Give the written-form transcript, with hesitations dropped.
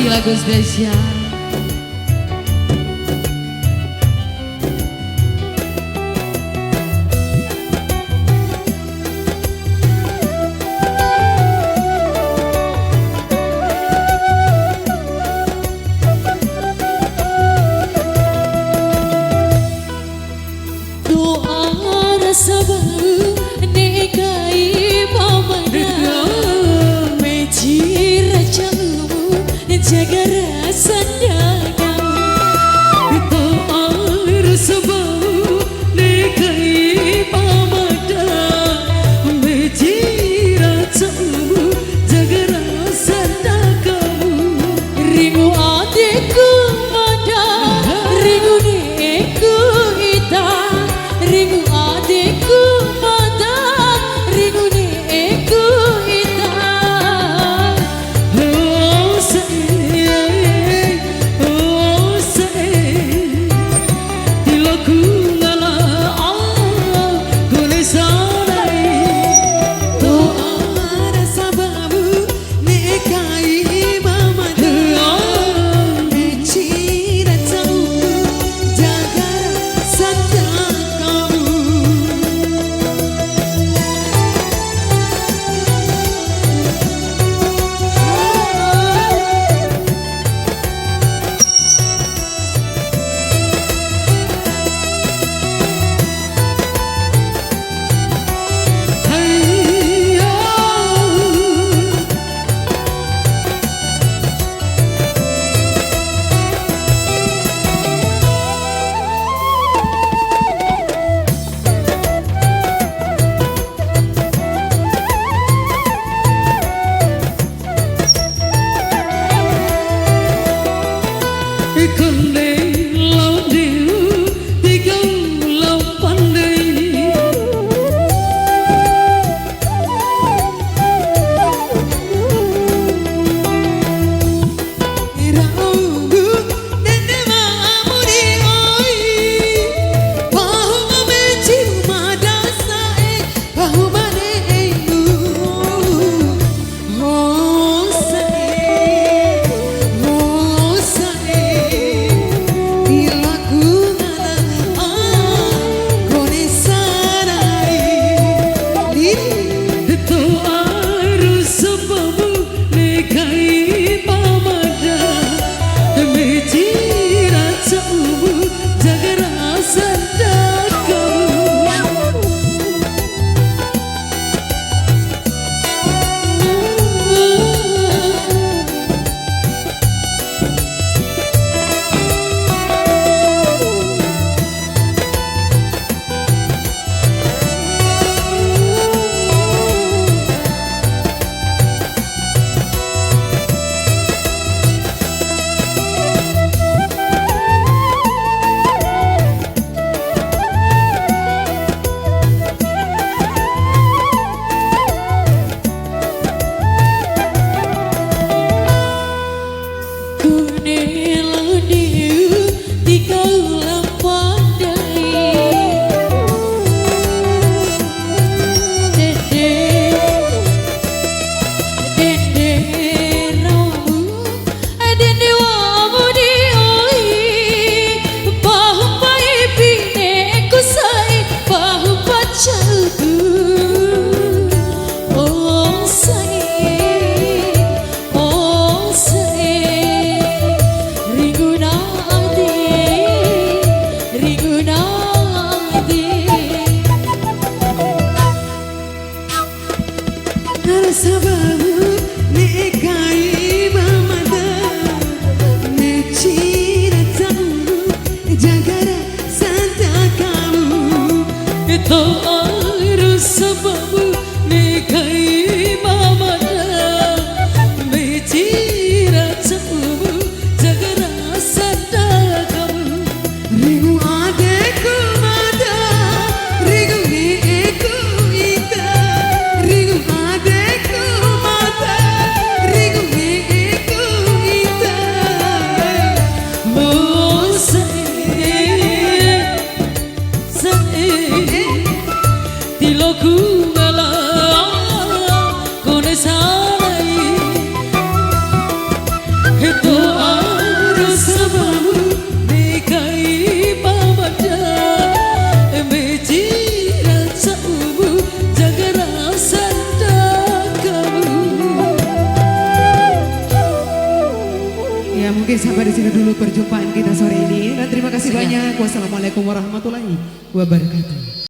kasih lagu spesial. Doa rasa baru negai pamana meji rajamu jaga rasa dagang. Doa rasa baru negai pamana meji rajamu jaga rasa dagang. Ringu adikku mada, ringu neku ita. Ringu adikku mada, ringu neku ita. Oh sayang, tilaku ngala boleh sarai. Doa rasa babu nekai mamada meji rajamu jaga rasa kamu. Tilaku ngala rasa bamu nekai pamada Beji rasa ubu jaga rasa kamu. Ya mungkin sampai di sini dulu perjumpaan kita sore ini dan terima kasih banyak. Wassalamualaikum warahmatullahi wabarakatuh.